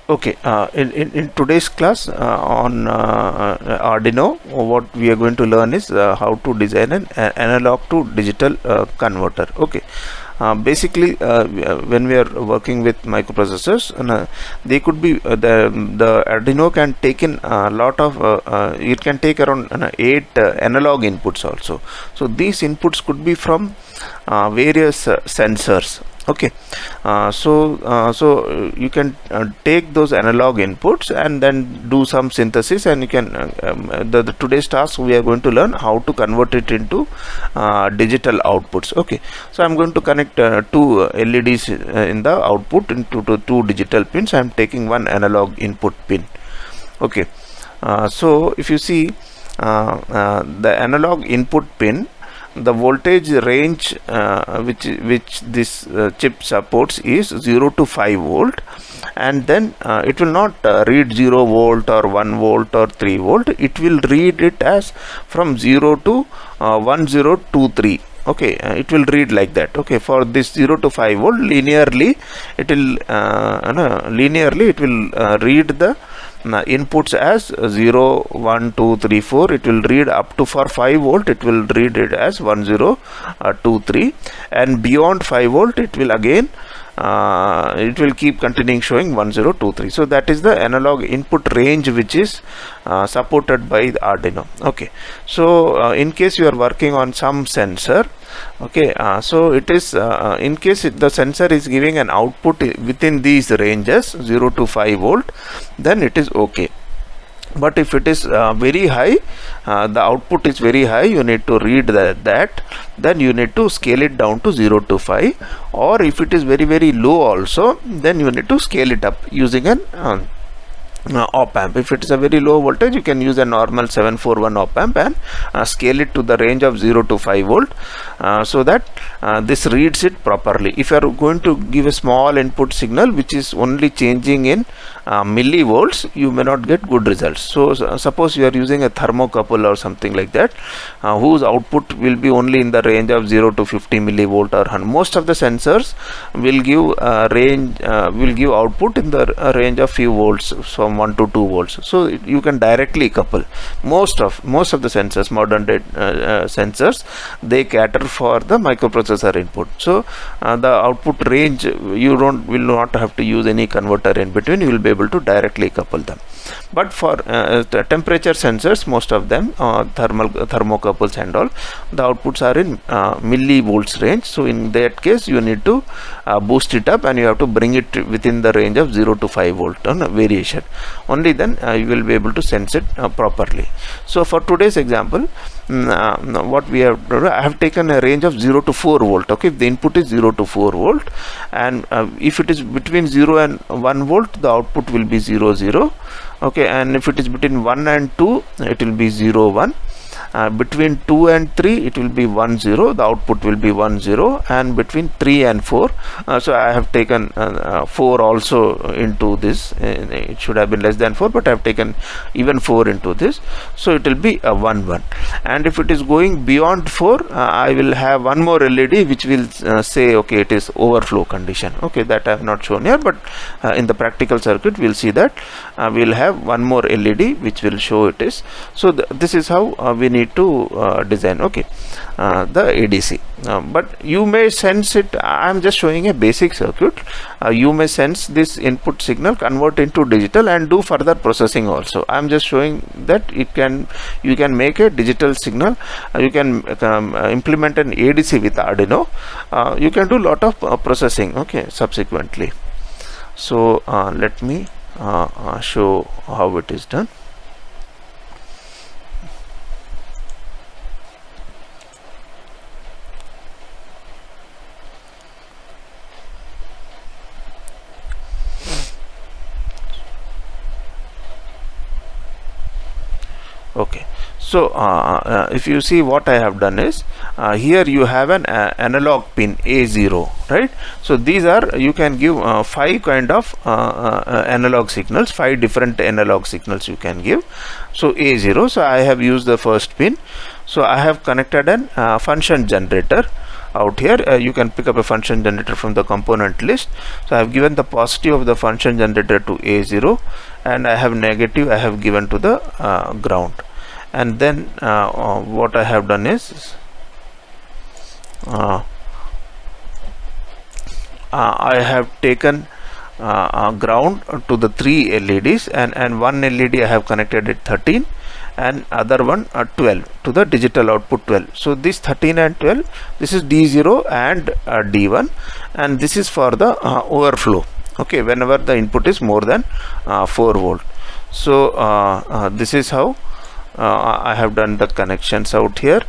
Okay, in today's class on Arduino, what we are going to learn is how to design an analog to digital converter. Okay, basically, when we are working with microprocessors, they could be the Arduino can take in a lot of it can take around 8 analog inputs also. So these inputs could be from various sensors. Okay, so you can take those analog inputs and then do some synthesis, and you can the today's task we are going to learn how to convert it into digital outputs. Okay, so I'm going to connect two LEDs in the output into two digital pins. I'm taking one analog input pin. Okay, so if you see the analog input pin, the voltage range which this chip supports is 0 to 5 volt, and then it will not read 0 volt or 1 volt or 3 volt. It will read it as from 0 to 1023. Okay, it will read like that. Okay, for this 0 to 5 volt linearly it will read the inputs as 0 1 2 3 4. It will read up to, for 5 volt it will read it as 1023, and beyond 5 volt it will again it will keep continuing showing 1023. So that is the analog input range which is supported by the Arduino. Okay, so in case you are working on some sensor, okay, so it is in case the sensor is giving an output within these ranges 0 to 5 volt, then it is okay. But if it is very high, the output is very high, you need to read that, then you need to scale it down to 0 to 5, or if it is very low also, then you need to scale it up using an op amp. If it is a very low voltage, you can use a normal 741 op amp and scale it to the range of 0 to 5 volt, so that this reads it properly. If you are going to give a small input signal which is only changing in millivolts, you may not get good results. So suppose you are using a thermocouple or something like that, whose output will be only in the range of 0 to 50 millivolt or 100. Most of the sensors will give range will give output in the range of few volts, from 1 to 2 volts. So you can directly couple. Most of the sensors, modern day sensors, they cater for the microprocessor input. So the output range, you will not have to use any converter in between. You will be able to directly couple them. But for the temperature sensors, most of them thermocouples and all, the outputs are in millivolts range. So in that case, you need to boost it up, and you have to bring it within the range of 0 to 5 volt on variation. Only then you will be able to sense it properly. So for today's example, what we have done, I have taken a range of 0 to 4 volt. Okay, if the input is 0 to 4 volt, and if it is between 0 and 1 volt, the output will be 0 0. Okay, and if it is between 1 and 2, it will be 0 1. Between 2 and 3, it will be 1 0. The output will be 1 0, and between 3 and 4, so I have taken 4 also into this. It should have been less than 4, but I have taken even 4 into this, so it will be a 1 1. And if it is going beyond 4, I will have one more LED which will say, okay, it is overflow condition. Okay, that I have not shown here, but in the practical circuit we will see that we will have one more LED which will show it is. So this is how we need to design, okay, the ADC. But you may sense it. I am just showing a basic circuit. You may sense this input signal, convert into digital, and do further processing also. I am just showing that you can make a digital signal. You can implement an ADC with Arduino. You can do lot of processing, okay, subsequently. So let me show how it is done. Okay, so if you see, what I have done is here you have an analog pin A0, right? So these are, you can give 5 kind of analog signals, 5 different analog signals you can give. So A0, so I have used the first pin. So I have connected an function generator out here. You can pick up a function generator from the component list. So I have given the positive of the function generator to A0, and I have negative I have given to the ground. And then what I have done is I have taken ground to the 3 LEDs, and one LED I have connected at 13 and other one 12 to the digital output 12. So this 13 and 12, this is D0 and D1, and this is for the overflow, okay, whenever the input is more than 4 volt. So this is how I have done the connections out here.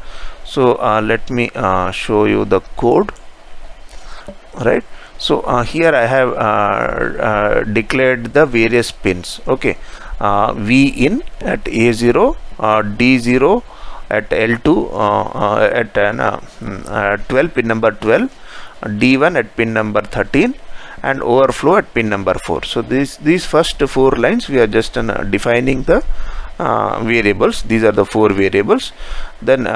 So let me show you the code, right? So here I have declared the various pins, okay. V in at A0, D0 at L2 at 12, pin number 12, D1 at pin number 13, and overflow at pin number 4. So these first 4 lines we are just defining the variables. These are the 4 variables. Then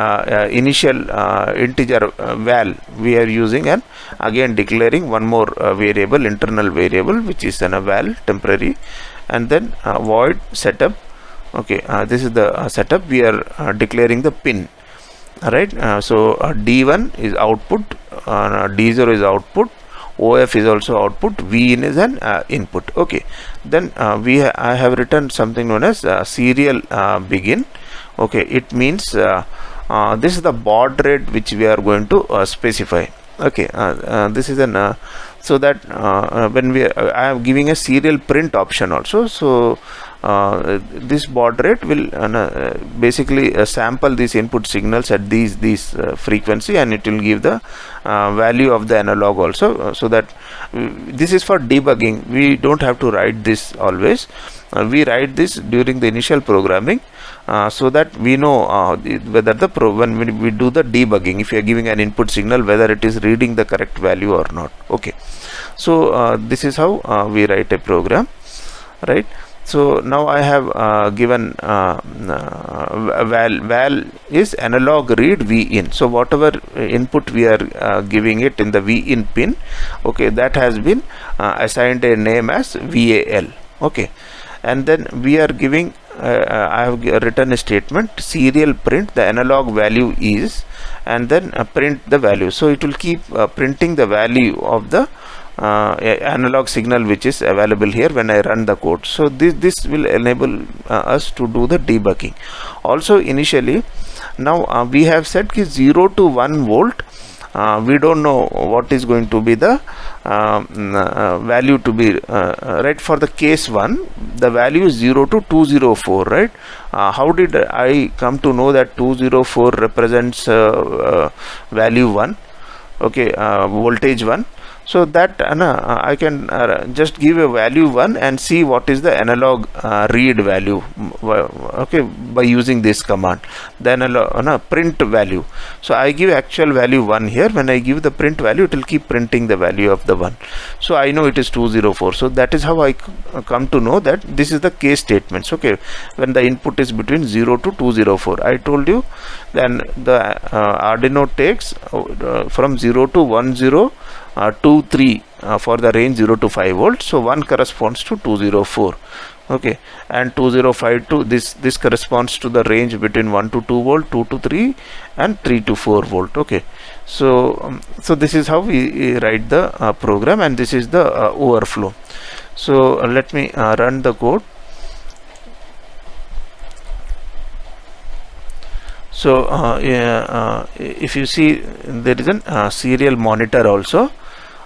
initial integer val we are using, and again declaring one more variable, internal variable, which is a val, temporary, and then void setup, okay. This is the setup. We are declaring the pin, right? So D1 is output, D0 is output, OF is also output, V in is an input, okay. Then I have written something known as serial begin, okay. It means this is the baud rate which we are going to specify, okay. This is an so that when I am giving a serial print option also. So this baud rate will basically sample these input signals at these frequency, and it will give the value of the analog also. So that this is for debugging. We don't have to write this always. We write this during the initial programming, so that we know whether when we do the debugging, if you are giving an input signal, whether it is reading the correct value or not, okay. So this is how we write a program, right? So now I have given val is analog read V in. So whatever input we are giving it in the V in pin, okay, that has been assigned a name as VAL, okay. And then we are giving I have written a statement, serial print the analog value is, and then print the value. So it will keep printing the value of the analog signal which is available here when I run the code. So this will enable us to do the debugging. Also initially, now we have set 0 to 1 volt. We don't know what is going to be the value to be right. For the case 1, the value is 0 to 204, right? How did I come to know that 204 represents value 1, okay, voltage 1? So that I can just give a value 1 and see what is the analog read value, okay, by using this command, the analog print value. So I give actual value 1 here. When I give the print value, it will keep printing the value of the 1. So I know it is 204. So that is how I come to know that this is the case statements, okay, when the input is between 0 to 204. I told you then the Arduino takes from 0 to 1023 for the range 0 to 5 volts. So 1 corresponds to 204, okay, and 2052 this corresponds to the range between 1 to 2 volt, 2 to 3, and 3 to 4 volt, okay. So so this is how we write the program, and this is the overflow. So let me run the code. So if you see, there is a serial monitor also,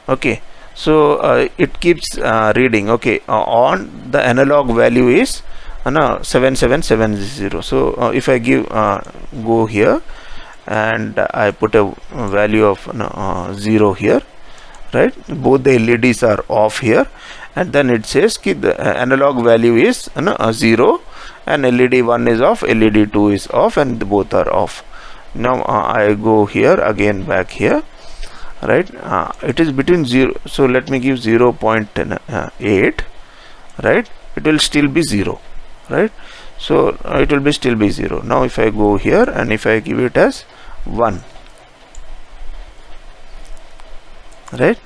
okay. So it keeps reading, okay, on the analog value is 7770. So if I give go here and I put a value of 0 here, right, both the LEDs are off here, and then it says the analog value is 0, and LED 1 is off, LED 2 is off, and both are off. Now I go here again, back here, right, it is between 0. So let me give 0.8, right, it will still be 0, right. So it will be still be 0. Now if I go here and if I give it as 1, right?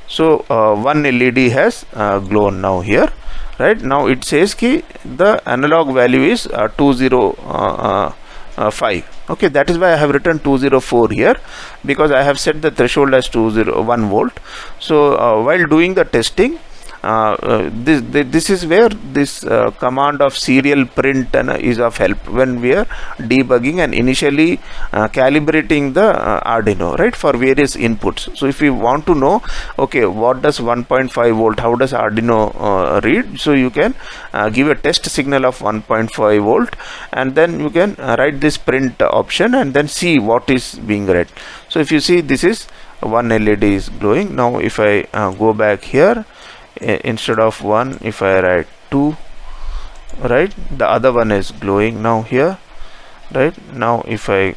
So one LED has glown now here, right? Now it says ki the analog value is 205. Okay, that is why I have written 204 here, because I have set the threshold as 201 volt. So while doing the testing, this is where this command of serial print is of help when we are debugging and initially calibrating the Arduino, right, for various inputs. So if you want to know, okay, what does 1.5 volt, how does Arduino read, so you can give a test signal of 1.5 volt, and then you can write this print option and then see what is being read. So if you see, this is one LED is glowing. Now if I go back here, instead of 1, if I write 2, right, the other one is glowing now here, right? Now if I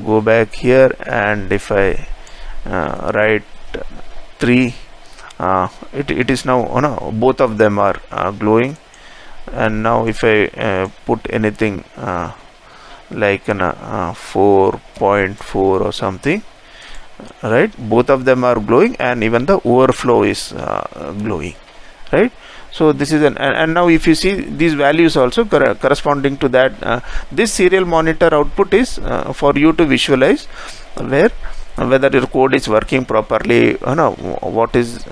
go back here and if I write 3, it is now, oh no, both of them are glowing. And now if I put anything like 4.4 or something, right, both of them are glowing, and even the overflow is glowing, right? So this is and now if you see these values also corresponding to that, this serial monitor output is for you to visualize whether your code is working properly, what is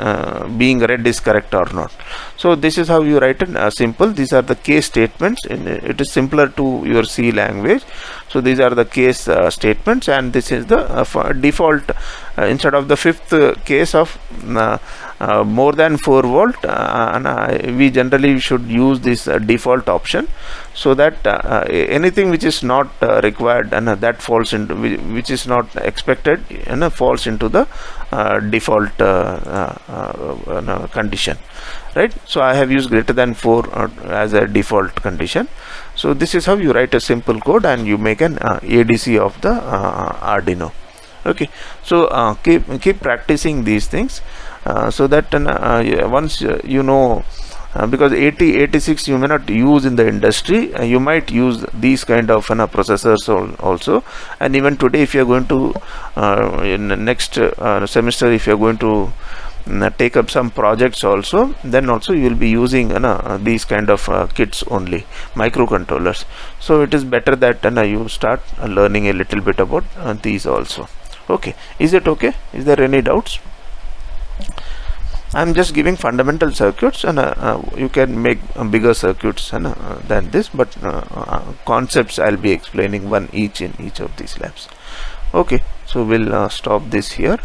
being read is correct or not. So this is how you write it simple. These are the case statements, and it is simpler to your C language. So these are the case statements, and this is the default. Instead of the fifth case of more than 4 volt, we generally should use this default option, so that anything which is not required and that falls into, which is not expected, falls into the default condition, right? So I have used greater than 4 as a default condition. So this is how you write a simple code and you make an ADC of the Arduino. Okay, so keep practicing these things so that once you know, because 8086 you may not use in the industry, you might use these kind of processors also. And even today, if you are going to in the next semester, if you are going to take up some projects also, then also you will be using these kind of kits only, microcontrollers. So it is better that you start learning a little bit about these also. Okay, is it okay? Is there any doubts? I'm just giving fundamental circuits, and you can make bigger circuits than this, but concepts I'll be explaining one each in each of these labs. Okay, so we'll stop this here.